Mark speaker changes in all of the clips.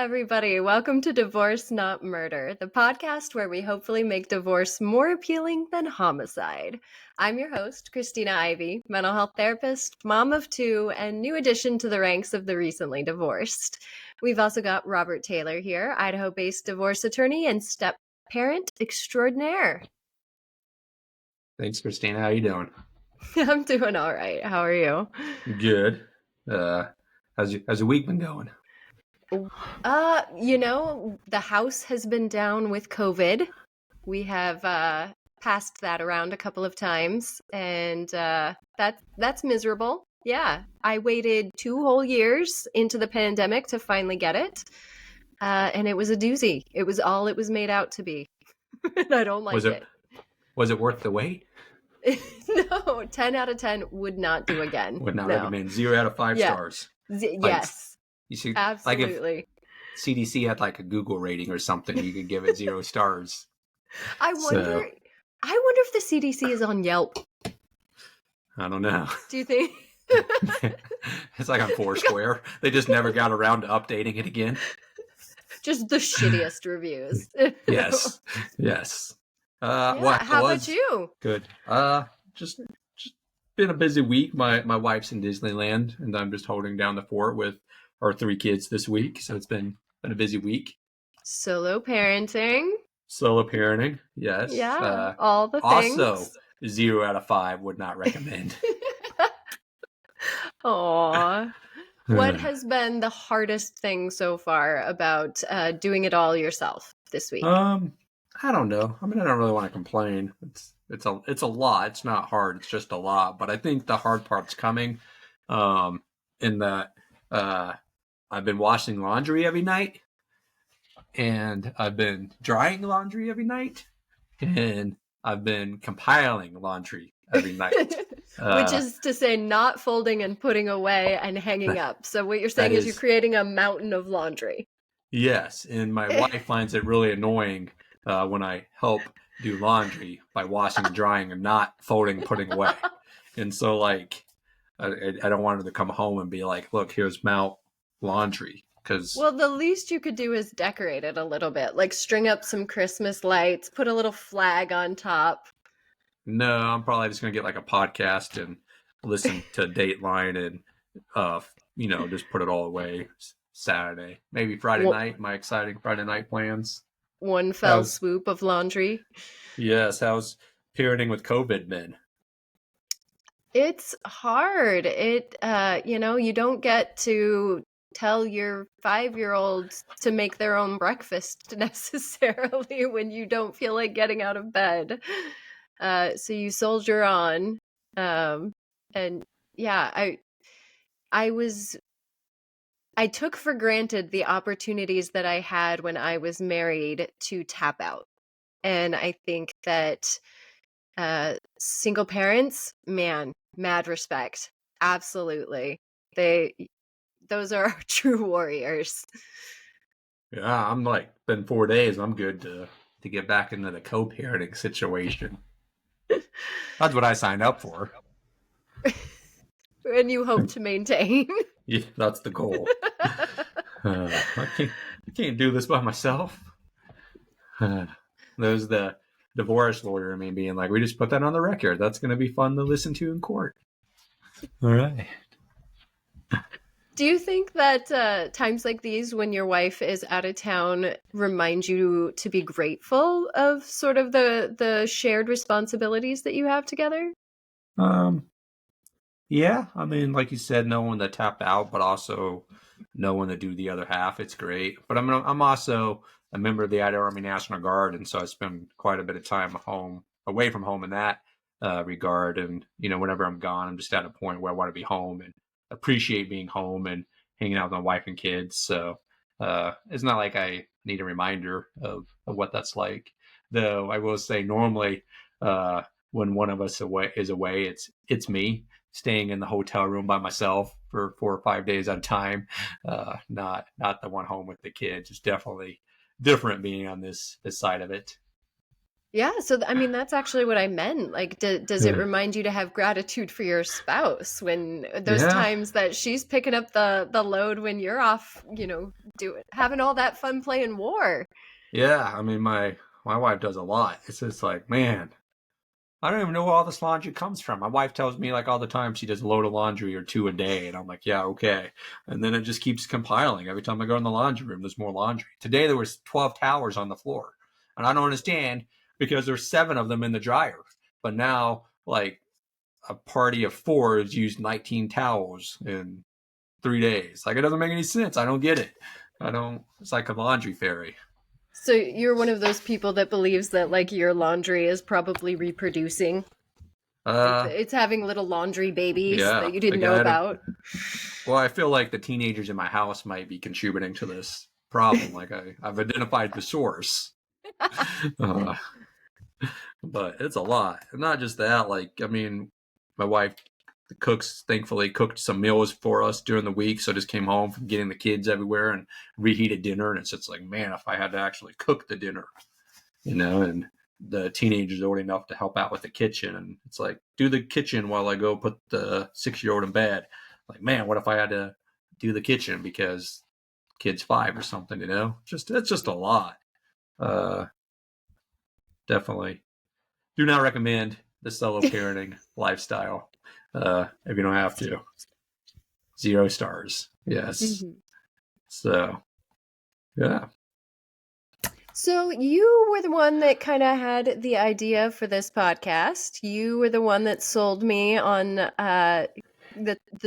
Speaker 1: everybody. Welcome to Divorce Not Murder, the podcast where we hopefully make divorce more appealing than homicide. I'm your host, Kristina Ivy, mental health therapist, mom of two, and new addition to the ranks of the recently divorced. We've also got Robert Taylor here, Idaho-based divorce attorney and step-parent extraordinaire.
Speaker 2: Thanks, Kristina. How you doing?
Speaker 1: I'm doing all right. How are you?
Speaker 2: Good. How's your week been going?
Speaker 1: The house has been down with COVID. We have passed that around a couple of times, and that's miserable. Yeah, I waited 2 whole years into the pandemic to finally get it, and it was a doozy. It was all it was made out to be, and I don't like it.
Speaker 2: Was it worth the wait?
Speaker 1: No, 10 out of 10 would not do again.
Speaker 2: Would not recommend. 0 out of 5 stars.
Speaker 1: Yes.
Speaker 2: You see,
Speaker 1: absolutely.
Speaker 2: Like if CDC had like a Google rating or something, you could give it 0 stars.
Speaker 1: I wonder if the CDC is on Yelp.
Speaker 2: I don't know.
Speaker 1: Do you think?
Speaker 2: It's like on Foursquare. They just never got around to updating it again.
Speaker 1: Just the shittiest reviews.
Speaker 2: Yes.
Speaker 1: How about you?
Speaker 2: Good. Just been a busy week. My wife's in Disneyland, and I'm just holding down the fort with our 3 kids this week. So it's been a busy week.
Speaker 1: Solo parenting.
Speaker 2: Yes.
Speaker 1: Yeah. All the things.
Speaker 2: Also, 0 out of 5 would not recommend.
Speaker 1: Aw. What has been the hardest thing so far about doing it all yourself this week?
Speaker 2: I don't know. I mean, I don't really want to complain. It's a lot. It's not hard. It's just a lot. But I think the hard part's coming, in that I've been washing laundry every night, and I've been drying laundry every night, and I've been compiling laundry every night.
Speaker 1: Which is to say not folding and putting away and hanging up. So what you're saying is you're creating a mountain of laundry.
Speaker 2: Yes, and my wife finds it really annoying when I help do laundry by washing and drying and not folding and putting away. And so, like, I don't want her to come home and be like, look, here's Mount laundry.
Speaker 1: Well, the least you could do is decorate it a little bit. Like, string up some Christmas lights, put a little flag on top.
Speaker 2: No, I'm probably just going to get, like, a podcast and listen to Dateline and, just put it all away Saturday. Maybe Friday night, my exciting Friday night plans.
Speaker 1: One fell swoop of laundry.
Speaker 2: Yes. How's parenting with COVID been?
Speaker 1: It's hard. You don't get to tell your 5-year-old to make their own breakfast necessarily when you don't feel like getting out of bed. So you soldier on. I took for granted the opportunities that I had when I was married to tap out. And I think that single parents, man, mad respect. Absolutely. Those are our true warriors.
Speaker 2: Yeah, I'm like, been 4 days. I'm good to get back into the co-parenting situation. That's what I signed up for.
Speaker 1: And you hope to maintain.
Speaker 2: Yeah, that's the goal. I can't do this by myself. There's the divorce lawyer in me being like, we just put that on the record. That's going to be fun to listen to in court. All right.
Speaker 1: Do you think that times like these when your wife is out of town remind you to be grateful of sort of the shared responsibilities that you have together?
Speaker 2: Yeah, I mean, like you said, no one to tap out, but also no one to do the other half. It's great. But I'm also a member of the Idaho Army National Guard, and so I spend quite a bit of time away from home in that regard. And, whenever I'm gone, I'm just at a point where I want to be home and appreciate being home and hanging out with my wife and kids. So it's not like I need a reminder of what that's like. Though I will say normally when one of us is away, it's me staying in the hotel room by myself for 4 or 5 days at a time. Not the one home with the kids. It's definitely different being on this side of it.
Speaker 1: Yeah, so I mean that's actually what I meant. Like, does it
Speaker 2: Yeah.
Speaker 1: remind you to have gratitude for your spouse when those
Speaker 2: Yeah.
Speaker 1: times that she's picking up the load when you're off, doing having all that fun playing war?
Speaker 2: Yeah. I mean, my wife does a lot. It's just like, man, I don't even know where all this laundry comes from. My wife tells me like all the time she does a load of laundry or two a day, and I'm like, yeah, okay. And then it just keeps compiling. Every time I go in the laundry room, there's more laundry. Today there was 12 towels on the floor, and I don't understand because there's 7 of them in the dryer. But now, like a party of 4 has used 19 towels in 3 days. Like it doesn't make any sense. I don't get it. I don't. It's like a laundry fairy.
Speaker 1: So you're one of those people that believes that like your laundry is probably reproducing.
Speaker 2: Uh,
Speaker 1: It's having little laundry babies
Speaker 2: yeah.
Speaker 1: that you didn't
Speaker 2: Like
Speaker 1: know
Speaker 2: I had a
Speaker 1: about.
Speaker 2: Well, I feel like the teenagers in my house might be contributing to this problem. Like I've identified the source, uh, but it's a lot. And not just that. Like I mean, my wife cooks. Thankfully, cooked some meals for us during the week. So I just came home from getting the kids everywhere and reheated dinner. And it's just like, man, if I had to actually cook the dinner, and the teenagers are old enough to help out with the kitchen, and it's like do the kitchen while I go put the 6-year-old in bed. Like, man, what if I had to do the kitchen because kid's 5 or something? Just it's just a lot. uh Definitely do not recommend the solo parenting lifestyle if you don't have to. 0 stars. Yes.
Speaker 1: Mhm.
Speaker 2: So yeah.
Speaker 1: So you were the one that kind of had the idea for this podcast. You were the one that sold me on the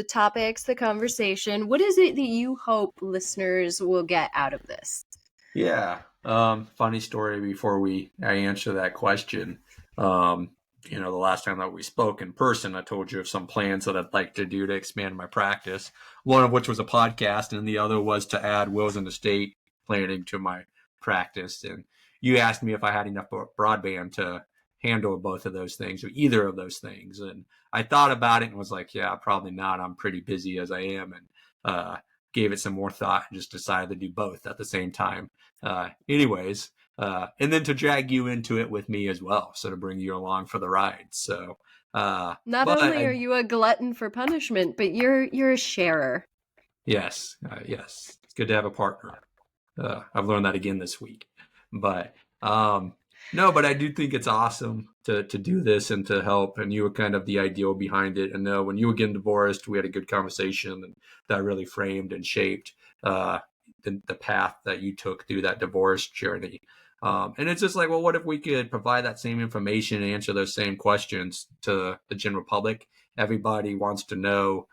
Speaker 1: topics, the conversation. What is it that you hope listeners will get out of this?
Speaker 2: Yeah. Funny story before I answer that question. Um, the last time that we spoke in person, I told you of some plans that I'd like to do to expand my practice. One of which was a podcast, and the other was to add wills and estate planning to my practice. And you asked me if I had enough broadband to handle both of those things or either of those things. And I thought about it and was like, yeah, probably not. I'm pretty busy as I am. And gave it some more thought and just decided to do both at the same time. Anyways, and then to drag you into it with me as well, so to bring you along for the ride. So,
Speaker 1: Not
Speaker 2: but
Speaker 1: only are you a glutton for punishment, but you're a sharer.
Speaker 2: yes, yes, it's good to have a partner. I've learned that again this week. But no, but I do think it's awesome to do this and to help. And you were kind of the ideal behind it. And when you were getting divorced, we had a good conversation, and that really framed and shaped the path that you took through that divorce journey. And it's just like, well, what if we could provide that same information and answer those same questions to the general public? Everybody wants to know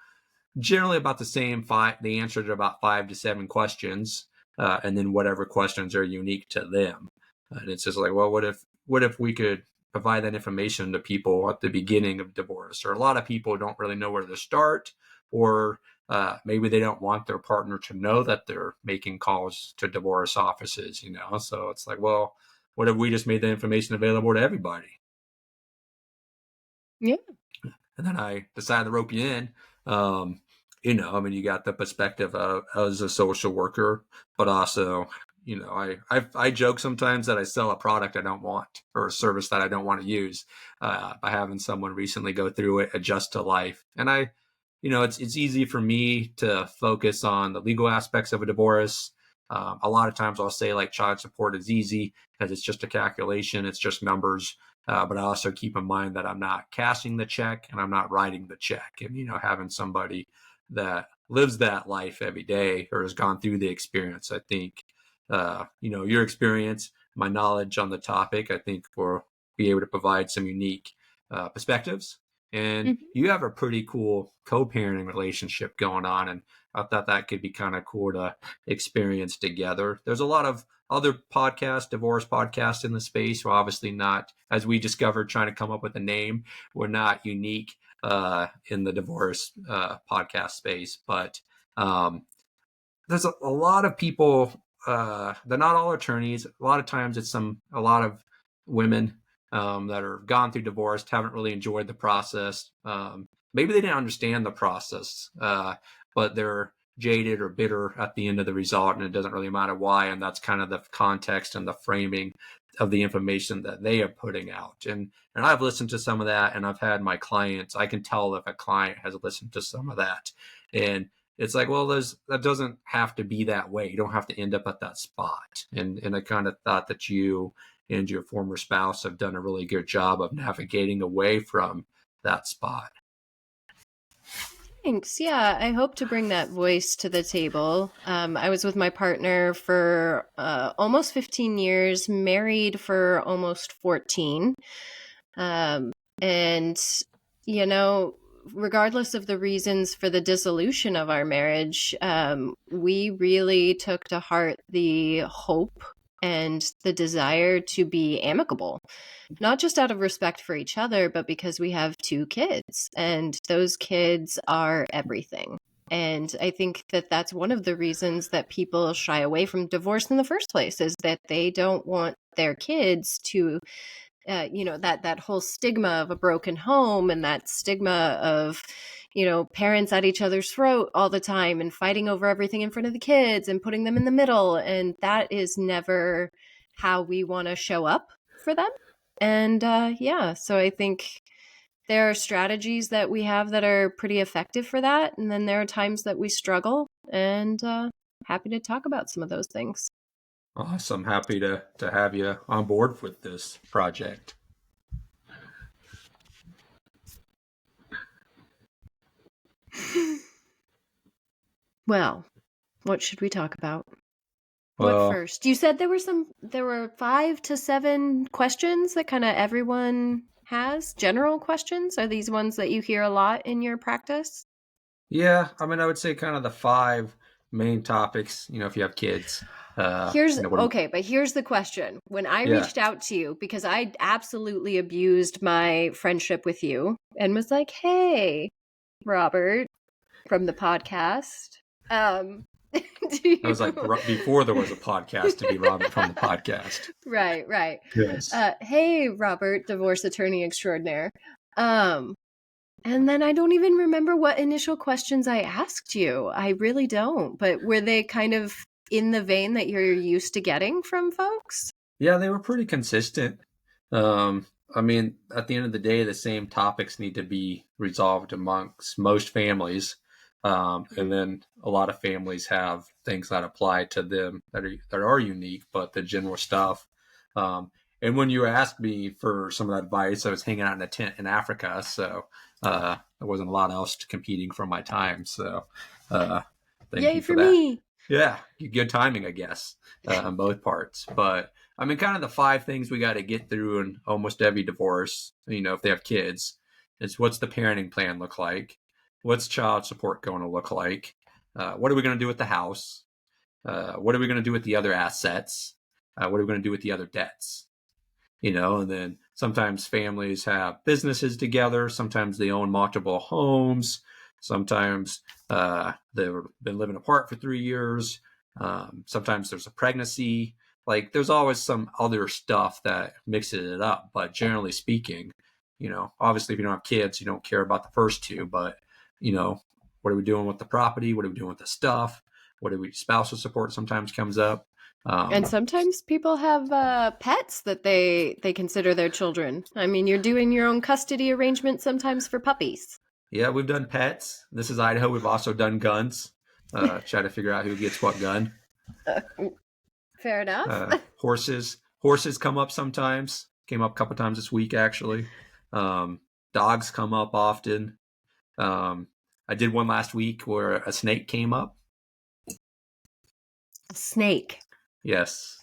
Speaker 2: generally about the answer to about 5 to 7 questions, and then whatever questions are unique to them. And it's just like, well, what if we could provide that information to people at the beginning of divorce? Or a lot of people don't really know where to start, or maybe they don't want their partner to know that they're making calls to divorce offices. So it's like, well, what if we just made the information available to everybody?
Speaker 1: Yeah.
Speaker 2: And then I decided to rope you in. I mean, you got the perspective of as a social worker, but also, I joke sometimes that I sell a product I don't want or a service that I don't want to use, by having someone recently go through it, adjust to life. And it's easy for me to focus on the legal aspects of a divorce. A lot of times I'll say like child support is easy because it's just a calculation, it's just numbers. But I also keep in mind that I'm not cashing the check and I'm not writing the check. And, having somebody that lives that life every day or has gone through the experience, I think, your experience, my knowledge on the topic, I think will be able to provide some unique perspectives. And
Speaker 1: Mhm.
Speaker 2: you have a pretty cool co-parenting relationship going on. And I thought that could be kind of cool to experience together. There's a lot of other podcasts, divorce podcasts in the space. We're obviously not, as we discovered trying to come up with a name, we're not unique in the divorce podcast space. But there's a lot of people, they're not all attorneys. A lot of times it's a lot of women that are gone through divorce, haven't really enjoyed the process. Maybe they didn't understand the process, but they're jaded or bitter at the end of the result, and it doesn't really matter why. And that's kind of the context and the framing of the information that they are putting out. And I've listened to some of that, and I've had my clients, I can tell if a client has listened to some of that. And it's like, well, that doesn't have to be that way. You don't have to end up at that spot. And I kind of thought that you and your former spouse have done a really good job of navigating away from that spot.
Speaker 1: Thanks. Yeah, I hope to bring that voice to the table. I was with my partner for almost 15 years, married for almost 14. And, you know, regardless of the reasons for the dissolution of our marriage, we really took to heart the hope and the desire to be amicable, not just out of respect for each other, but because we have 2 kids, and those kids are everything. And I think that that's one of the reasons that people shy away from divorce in the first place, is that they don't want their kids to that whole stigma of a broken home, and that stigma of parents at each other's throat all the time and fighting over everything in front of the kids and putting them in the middle, and that is never how we want to show up for them. And so I think there are strategies that we have that are pretty effective for that, and then there are times that we struggle, and happy to talk about some of those things.
Speaker 2: Awesome. Happy to have you on board with this project.
Speaker 1: Well, what should we talk about?
Speaker 2: Well,
Speaker 1: What first? You said there were 5 to 7 questions that kind of everyone has, general questions. Are these ones that you hear a lot in your practice?
Speaker 2: yeah, I mean, I would say kind of the 5 main topics, if you have kids.
Speaker 1: But here's the question. When I reached out to you, because I absolutely abused my friendship with you and was like, hey, Robert from the podcast.
Speaker 2: I was like, before there was a podcast, to be Robert from the podcast.
Speaker 1: Right.
Speaker 2: Yes.
Speaker 1: Hey, Robert, divorce attorney extraordinaire. And then I don't even remember what initial questions I asked you. I really don't. But were they kind of in the vein that you're used to getting from folks?
Speaker 2: Yeah, they were pretty consistent. I mean, at the end of the day, the same topics need to be resolved amongst most families. And then a lot of families have things that apply to them that are unique, but the general stuff. And when you asked me for some of that advice, I was hanging out in a tent in Africa, so there wasn't a lot else competing for my time. So thank
Speaker 1: Yay
Speaker 2: you
Speaker 1: for
Speaker 2: that.
Speaker 1: me.
Speaker 2: Yeah, good timing, I guess, on both parts. But I mean, kind of the 5 things we got to get through in almost every divorce, if they have kids, is what's the parenting plan look like? What's child support going to look like? What are we going to do with the house? What are we going to do with the other assets? What are we going to do with the other debts? And then sometimes families have businesses together. Sometimes they own multiple homes. Sometimes they've been living apart for 3 years. Sometimes there's a pregnancy. Like, there's always some other stuff that mixes it up. But generally speaking, obviously if you don't have kids, you don't care about the first 2. But, what are we doing with the property? What are we doing with the stuff? Spousal support sometimes comes up.
Speaker 1: And sometimes people have pets that they consider their children. I mean, you're doing your own custody arrangement sometimes for puppies.
Speaker 2: Yeah, we've done pets. This is Idaho. We've also done guns. Try to figure out who gets what gun.
Speaker 1: Fair enough.
Speaker 2: Horses come up sometimes. Came up a couple times this week, actually. Dogs come up often. I did one last week where a snake came up.
Speaker 1: A snake.
Speaker 2: Yes.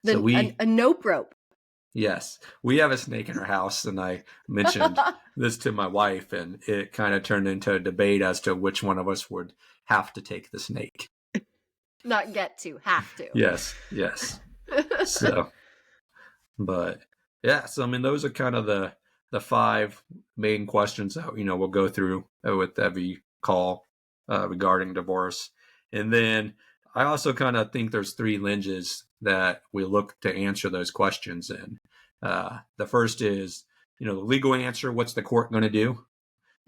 Speaker 1: A nope rope.
Speaker 2: Yes, we have a snake in our house, and I mentioned this to my wife, and it kind of turned into a debate as to which one of us would have to take the snake.
Speaker 1: Not get to, have to.
Speaker 2: Yes. So, but yeah, so I mean, those are kind of the 5 main questions that we'll go through with every call regarding divorce. And then I also kind of think there's 3 lenses that we look to answer those questions in. The first is, the legal answer. What's the court going to do?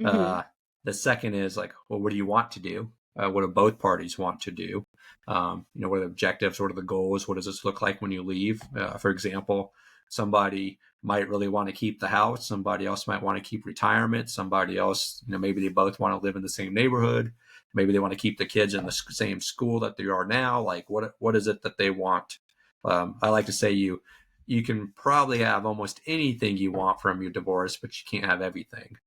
Speaker 1: Mm-hmm.
Speaker 2: The second is like, well, what do you want to do? what do both parties want to do? What are the objectives? What are the goals? What does this look like when you leave? For example, somebody might really want to keep the house. Somebody else might want to keep retirement. Somebody else, maybe they both want to live in the same neighborhood. Maybe they want to keep the kids in the same school that they are now. Like, what is it that they want? I like to say you can probably have almost anything you want from your divorce, but you can't have everything.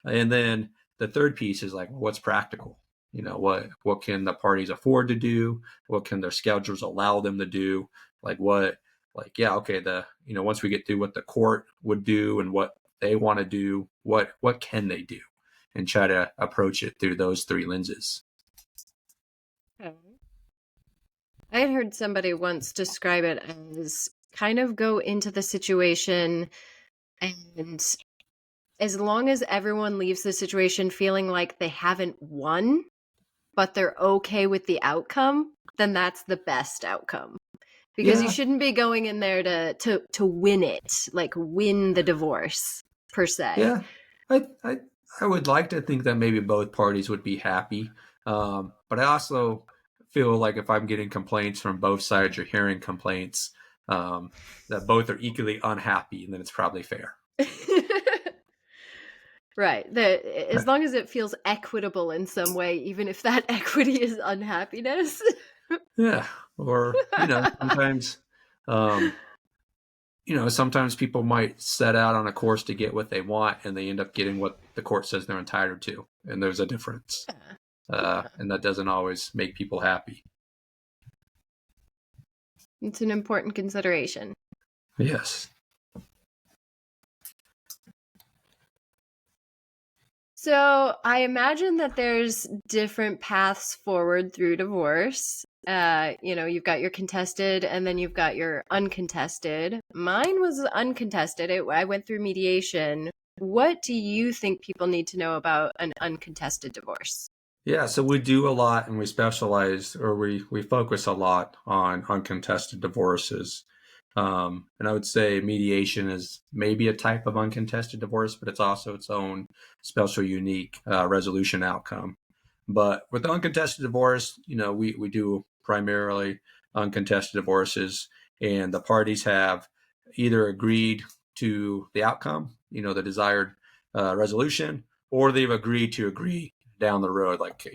Speaker 2: And then the third piece is like, what's practical? What can the parties afford to do? What can their schedules allow them to do? Yeah, okay, once we get through what the court would do and what they want to do, what can they do? And try to approach it through those three lenses.
Speaker 1: Okay. I had heard somebody once describe it as kind of go into the situation, and as long as everyone leaves the situation feeling like they haven't won, but they're okay with the outcome, then that's the best outcome. Because you shouldn't be going in there to win it, like win the divorce per se.
Speaker 2: Yeah, I would like to think that maybe both parties would be happy, but I also feel like if I'm getting complaints from both sides or hearing complaints, that both are equally unhappy, and then it's probably fair.
Speaker 1: Right. As long as it feels equitable in some way, even if that equity is unhappiness.
Speaker 2: Yeah. Or, sometimes, sometimes people might set out on a course to get what they want, and they end up getting what the court says they're entitled to. And there's a difference. And that doesn't always make people happy.
Speaker 1: It's an important consideration.
Speaker 2: Yes.
Speaker 1: So I imagine that there's different paths forward through divorce. You've got your contested and then you've got your uncontested. Mine was uncontested. I went through mediation. What do you think people need to know about an uncontested divorce?
Speaker 2: Yeah, so we do a lot, and we specialize, or we focus a lot on uncontested divorces. And I would say mediation is maybe a type of uncontested divorce, but it's also its own special, unique resolution outcome. But with uncontested divorce, we do primarily uncontested divorces, and the parties have either agreed to the outcome, the desired resolution, or they've agreed to agree down the road. Like,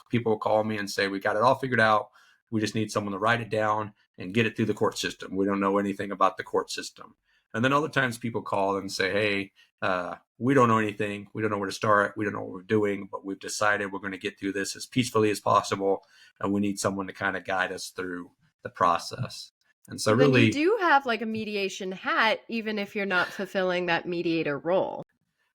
Speaker 2: people call me and say, we got it all figured out. We just need someone to write it down and get it through the court system. We don't know anything about the court system. And then other times people call and say, hey, we don't know anything. We don't know where to start. We don't know what we're doing, but we've decided we're going to get through this as peacefully as possible. And we need someone to kind of guide us through the process. And so
Speaker 1: then
Speaker 2: really,
Speaker 1: you do have like a mediation hat, even if you're not fulfilling that mediator role.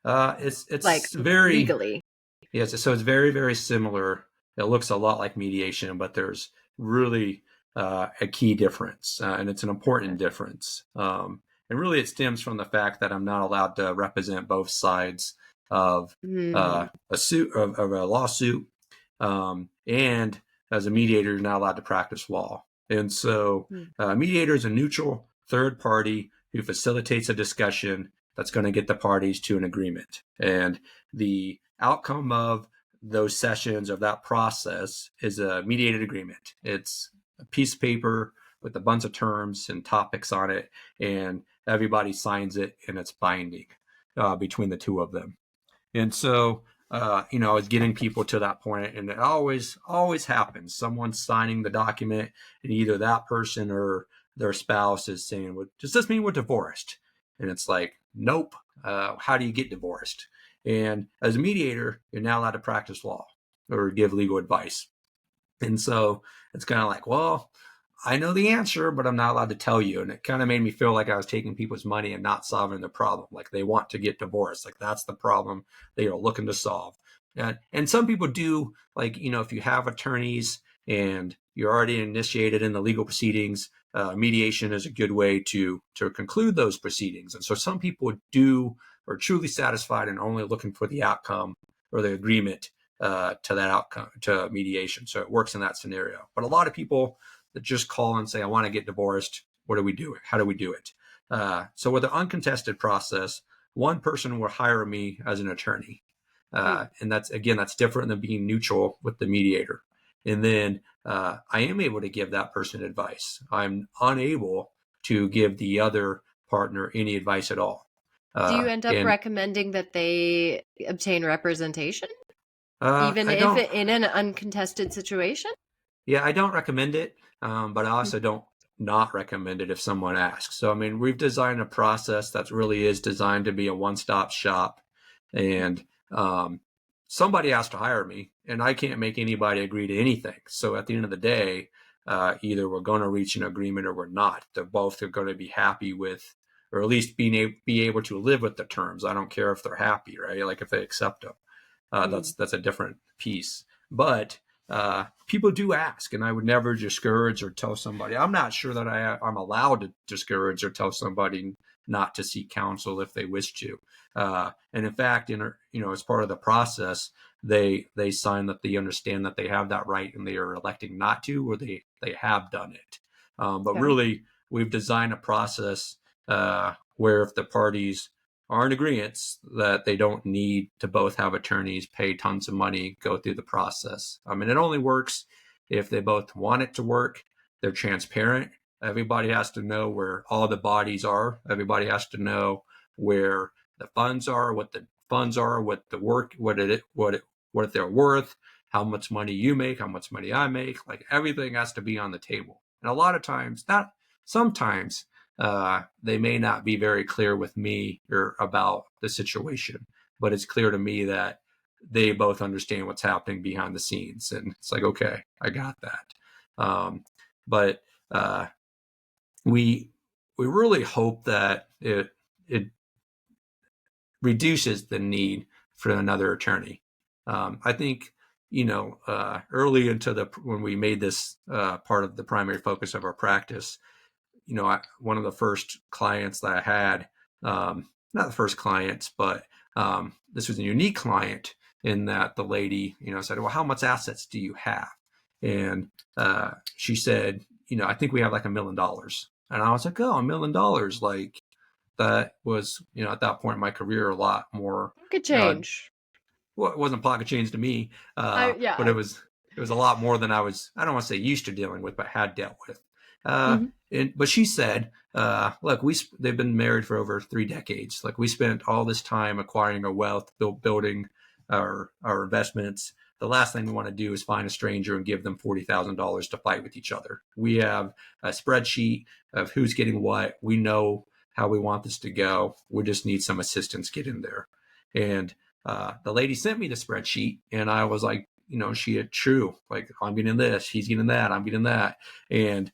Speaker 2: It's
Speaker 1: like
Speaker 2: very
Speaker 1: legally.
Speaker 2: Yes, so it's very, very similar. It looks a lot like mediation, but there's really a key difference, and it's an important difference. And really, it stems from the fact that I'm not allowed to represent both sides of a lawsuit, and as a mediator, you're not allowed to practice law. And so, a mediator is a neutral third party who facilitates a discussion that's going to get the parties to an agreement. And the outcome of those sessions, of that process, is a mediated agreement. It's a piece of paper with a bunch of terms and topics on it, and everybody signs it, and it's binding between the two of them. And so, it's getting people to that point, and it always happens. Someone's signing the document, and either that person or their spouse is saying, well, does this mean we're divorced? And it's like, nope. How do you get divorced? And as a mediator, you're now allowed to practice law or give legal advice. And so it's kind of like, well, I know the answer, but I'm not allowed to tell you. And it kind of made me feel like I was taking people's money and not solving the problem. Like, they want to get divorced. Like, that's the problem they are looking to solve. And some people do, like, if you have attorneys and you're already initiated in the legal proceedings, mediation is a good way to conclude those proceedings. And so some people are truly satisfied and only looking for the outcome or the agreement to that outcome, to mediation. So it works in that scenario. But a lot of people that just call and say, I want to get divorced. What do we do? How do we do it? So with the uncontested process, one person will hire me as an attorney. And that's different than being neutral with the mediator. And then I am able to give that person advice. I'm unable to give the other partner any advice at all.
Speaker 1: Do you end up
Speaker 2: And
Speaker 1: recommending that they obtain representation, even
Speaker 2: I
Speaker 1: if
Speaker 2: don't.
Speaker 1: in an uncontested situation?
Speaker 2: Yeah, I don't recommend it, but I also don't not recommend it if someone asks. So, I mean, we've designed a process that really is designed to be a one-stop shop, and somebody has to hire me, and I can't make anybody agree to anything. So, at the end of the day, either we're going to reach an agreement or we're not. They're both are going to be happy with, or at least be able to live with the terms. I don't care if they're happy, right? Like if they accept them. That's a different piece. But people do ask, and I would never discourage or tell somebody. I'm not sure that I'm allowed to discourage or tell somebody not to seek counsel if they wish to. And in fact, as part of the process, they sign that they understand that they have that right, and they are electing not to, or they have done it. But
Speaker 1: Okay.
Speaker 2: really, we've designed a process where if the parties are in agreement that they don't need to both have attorneys, pay tons of money, go through the process. I mean, it only works if they both want it to work. They're transparent. Everybody has to know where all the bodies are. Everybody has to know where the funds are, what the funds are, what the work, what they're worth, how much money you make, how much money I make. Like everything has to be on the table. And a lot of times, sometimes they may not be very clear with me or about the situation, but it's clear to me that they both understand what's happening behind the scenes, and it's like, okay, I got that. But we really hope that it reduces the need for another attorney. I think early into when we made this part of the primary focus of our practice, one of the first clients that I had, not the first clients, but this was a unique client in that the lady, said, well, how much assets do you have? And she said, I think we have like $1 million. And I was like, oh, $1 million. Like that was, at that point in my career, a lot more.
Speaker 1: Could
Speaker 2: Uh,
Speaker 1: change.
Speaker 2: well, it wasn't pocket change to me,
Speaker 1: Yeah.
Speaker 2: but it was a lot more than I don't want to say used to dealing with, but had dealt with.
Speaker 1: Mhm.
Speaker 2: But she said, look, they've been married for over 3 decades. Like we spent all this time acquiring our wealth, building our investments. The last thing we want to do is find a stranger and give them $40,000 to fight with each other. We have a spreadsheet of who's getting what. We know how we want this to go. We just need some assistance getting there. And the lady sent me the spreadsheet, and I was like, she had true, like I'm getting this, he's getting that, I'm getting that, and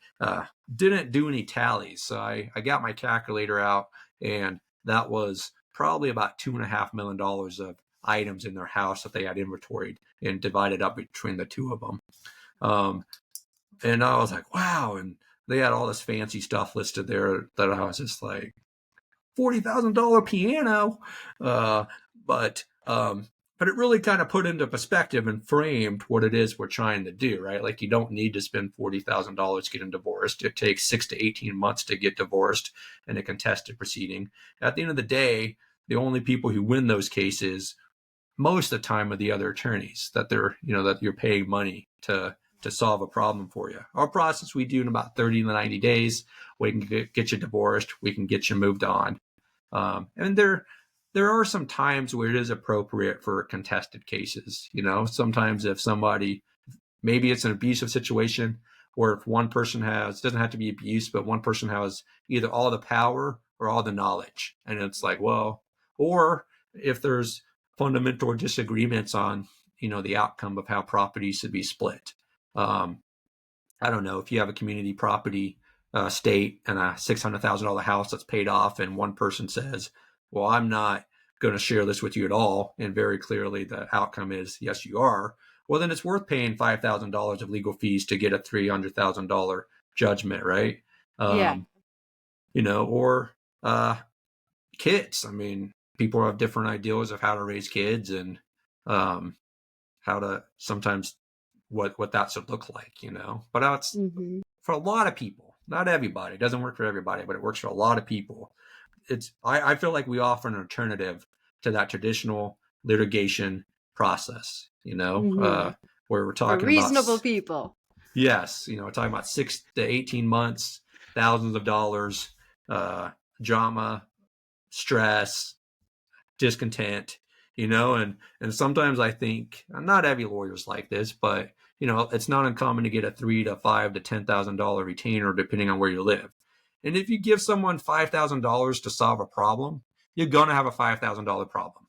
Speaker 2: didn't do any tallies. So I got my calculator out, and that was probably about $2.5 million of items in their house that they had inventoried and divided up between the two of them. And I was like, wow. And they had all this fancy stuff listed there that I was just like, $40,000 piano. Uh, but it really kind of put into perspective and framed what it is we're trying to do, right? Like you don't need to spend $40,000 getting divorced. It takes 6 to 18 months to get divorced in a contested proceeding. At the end of the day, the only people who win those cases most of the time are the other attorneys that that you're paying money to solve a problem for you. Our process we do in about 30 to 90 days. We can get you divorced. We can get you moved on. And there are some times where it is appropriate for contested cases. Sometimes if somebody, maybe it's an abusive situation, or if one person doesn't have to be abuse, but one person has either all the power or all the knowledge. And it's like, well, or if there's fundamental disagreements on, the outcome of how property should be split. I don't know, if you have a community property state and a $600,000 house that's paid off, and one person says, well, I'm not going to share this with you at all, and very clearly the outcome is yes, you are, well, then it's worth paying $5,000 of legal fees to get a $300,000 judgment, right?
Speaker 1: Yeah.
Speaker 2: Or kids. I mean, people have different ideas of how to raise kids, and how to sometimes what that should look like, but that's
Speaker 1: Mm-hmm.
Speaker 2: for a lot of people, not everybody. It doesn't work for everybody, but it works for a lot of people. I feel like we offer an alternative to that traditional litigation process,
Speaker 1: Mm-hmm.
Speaker 2: where we're
Speaker 1: For
Speaker 2: talking about,
Speaker 1: reasonable people.
Speaker 2: yes, we're talking about 6 to 18 months, thousands of dollars, drama, stress, discontent, and sometimes I think, not every lawyer's like this, but it's not uncommon to get a $3 to $5 to $10,000 retainer depending on where you live. And if you give someone $5,000 to solve a problem, you're going to have a $5,000 problem,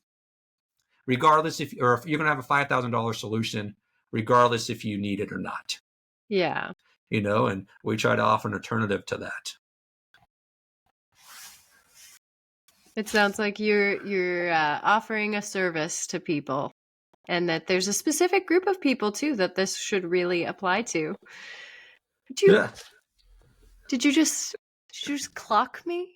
Speaker 2: regardless if you're going to have a $5,000 solution, regardless if you need it or not.
Speaker 1: Yeah.
Speaker 2: And we try to offer an alternative to that.
Speaker 1: It sounds like you're offering a service to people, and that there's a specific group of people too that this should really apply to.
Speaker 2: Yeah.
Speaker 1: Did you just clock me?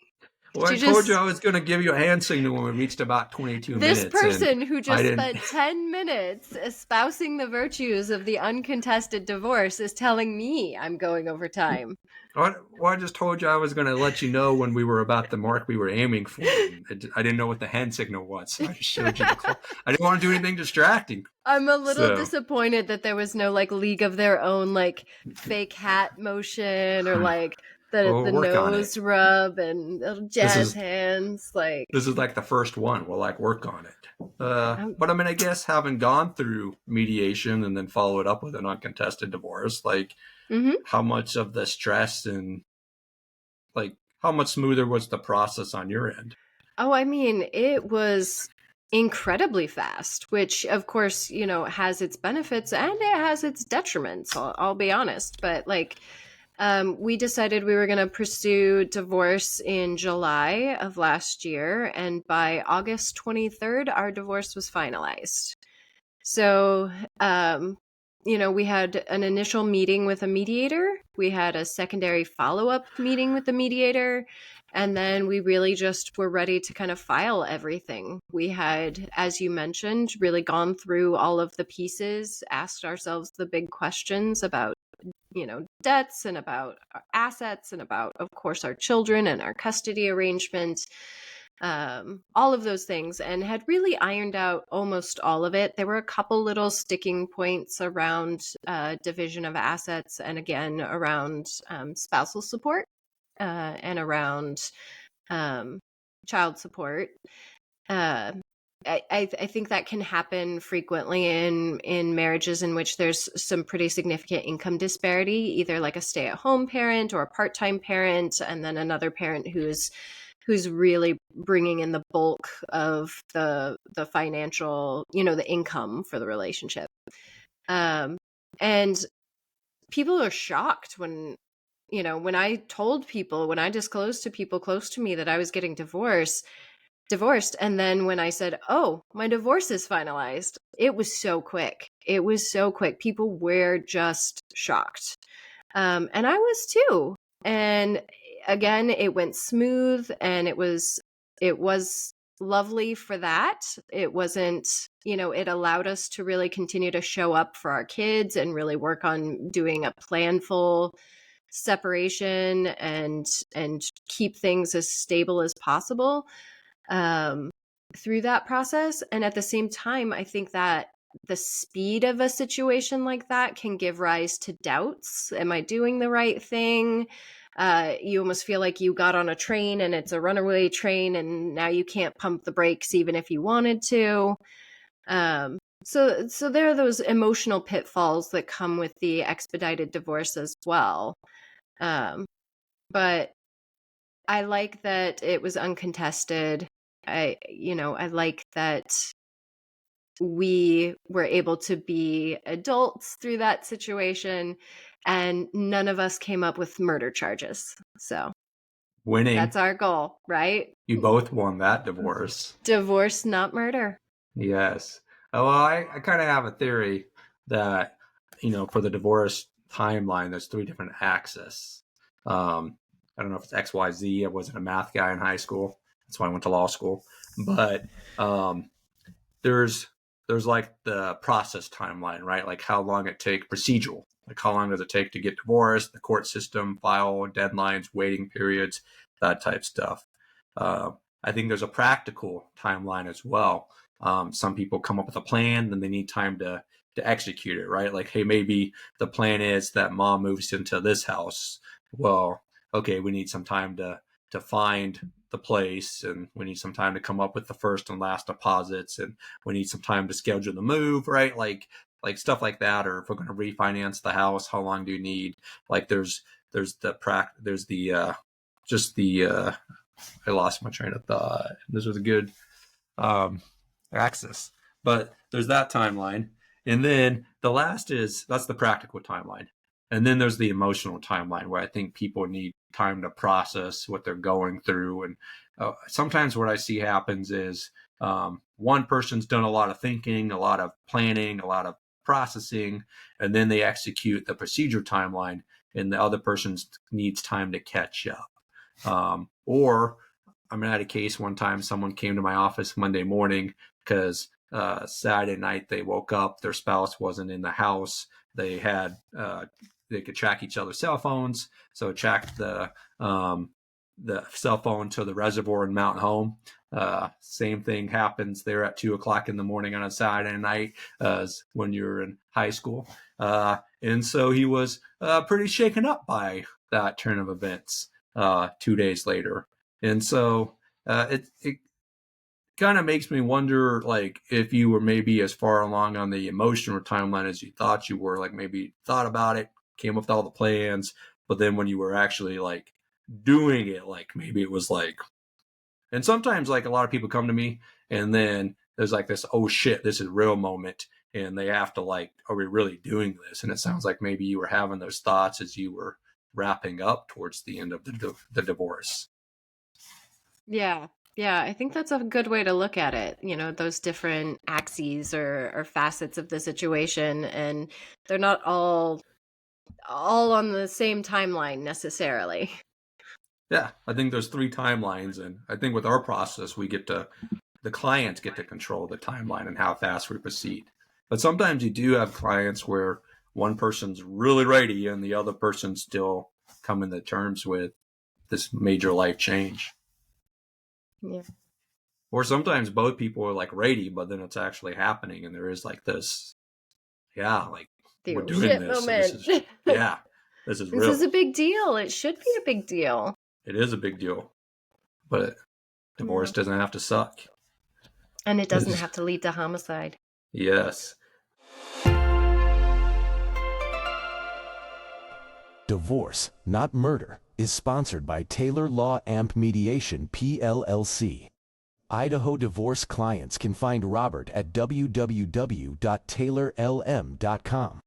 Speaker 2: Well, I told you I was going to give you a hand signal when we reached about 22 minutes.
Speaker 1: This person who just spent 10 minutes espousing the virtues of the uncontested divorce is telling me I'm going over time.
Speaker 2: Well, I just told you I was going to let you know when we were about the mark we were aiming for. I didn't know what the hand signal was, so I just showed you the clock. I didn't want to do anything distracting.
Speaker 1: I'm a little disappointed that there was no League of Their Own fake hat motion or the nose rub and jazz hands.
Speaker 2: This is the first one. We'll work on it. But I guess having gone through mediation and then follow it up with an uncontested divorce, how much of the stress and how much smoother was the process on your end?
Speaker 1: Oh, it was incredibly fast, which of course, has its benefits and it has its detriments. I'll be honest, but we decided we were going to pursue divorce in July of last year, and by August 23rd, our divorce was finalized. So, we had an initial meeting with a mediator. We had a secondary follow-up meeting with the mediator. And then we really just were ready to kind of file everything. We had, as you mentioned, really gone through all of the pieces, asked ourselves the big questions about, debts and about our assets and about, of course, our children and our custody arrangement. All of those things, and had really ironed out almost all of it. There were a couple little sticking points around division of assets, and again around spousal support and around child support. I think that can happen frequently in marriages in which there's some pretty significant income disparity, either a stay-at-home parent or a part-time parent, and then another parent who's really bringing in the bulk of the financial, the income for the relationship. And people are shocked when I disclosed to people close to me that I was getting divorced. And then when I said, oh, my divorce is finalized, it was so quick. People were just shocked. And I was too. And again, it went smooth, and it was lovely for that. It wasn't, it allowed us to really continue to show up for our kids and really work on doing a planful separation and keep things as stable as possible through that process. And at the same time, I think that the speed of a situation like that can give rise to doubts. Am I doing the right thing? You almost feel like you got on a train and it's a runaway train, and now you can't pump the brakes even if you wanted to. So there are those emotional pitfalls that come with the expedited divorce as well. But I like that it was uncontested. I like that we were able to be adults through that situation, and none of us came up with murder charges. So
Speaker 2: winning.
Speaker 1: That's our goal, right?
Speaker 2: You both won that divorce.
Speaker 1: Divorce, not murder.
Speaker 2: Yes. Well, I kind of have a theory that, for the divorce timeline, there's 3 different axes. I don't know if it's X, Y, Z. I wasn't a math guy in high school. That's why I went to law school. But there's the process timeline, right? How long it takes, procedural. How long does it take to get divorced, the court system, file deadlines, waiting periods, that type stuff. I think there's a practical timeline as well. Some people come up with a plan, then they need time to execute it, right? Like, hey, maybe the plan is that mom moves into this house. Well, okay, we need some time to find the place, and we need some time to come up with the first and last deposits, and we need some time to schedule the move, right? Like stuff like that. Or if we're going to refinance the house, how long do you need? Like there's the I lost my train of thought. This was a good axis, but there's that timeline. And then the last that's the practical timeline. And then there's the emotional timeline, where I think people need time to process what they're going through. And sometimes what I see happens is one person's done a lot of thinking, a lot of planning, a lot of processing, and then they execute the procedure timeline, and the other person needs time to catch up. Or I mean, I had a case one time, someone came to my office Monday morning because Saturday night they woke up, their spouse wasn't in the house. They had they could track each other's cell phones, so tracked the cell phone to the reservoir in Mountain Home. Same thing happens there at 2:00 in the morning on a Saturday night as when you're in high school. And so he was pretty shaken up by that turn of events 2 days later. And so it kind of makes me wonder, like, if you were maybe as far along on the emotional timeline as you thought you were, like maybe you thought about it, came up with all the plans, but then when you were actually like doing it, like maybe it was like, and sometimes like a lot of people come to me and then there's like this, oh shit, this is real moment. And they have to like, are we really doing this? And it sounds like maybe you were having those thoughts as you were wrapping up towards the end of the divorce.
Speaker 1: Yeah. Yeah, I think that's a good way to look at it. Those different axes or facets of the situation, and they're not all on the same timeline necessarily.
Speaker 2: Yeah, I think there's 3 timelines, and I think with our process, the clients get to control the timeline and how fast we proceed. But sometimes you do have clients where one person's really ready and the other person's still coming to terms with this major life change.
Speaker 1: Yeah.
Speaker 2: Or sometimes both people are like ready, but then it's actually happening, and there is like this, like
Speaker 1: The
Speaker 2: we're
Speaker 1: oh
Speaker 2: doing
Speaker 1: shit
Speaker 2: this. So
Speaker 1: moment.
Speaker 2: this is this is
Speaker 1: This
Speaker 2: real.
Speaker 1: is a big deal. It should be a big deal.
Speaker 2: It is a big deal, but divorce doesn't have to suck.
Speaker 1: And it doesn't have to lead to homicide.
Speaker 2: Yes.
Speaker 3: Divorce, Not Murder is sponsored by Taylor Law Amp Mediation, PLLC. Idaho divorce clients can find Robert at www.taylorlm.com.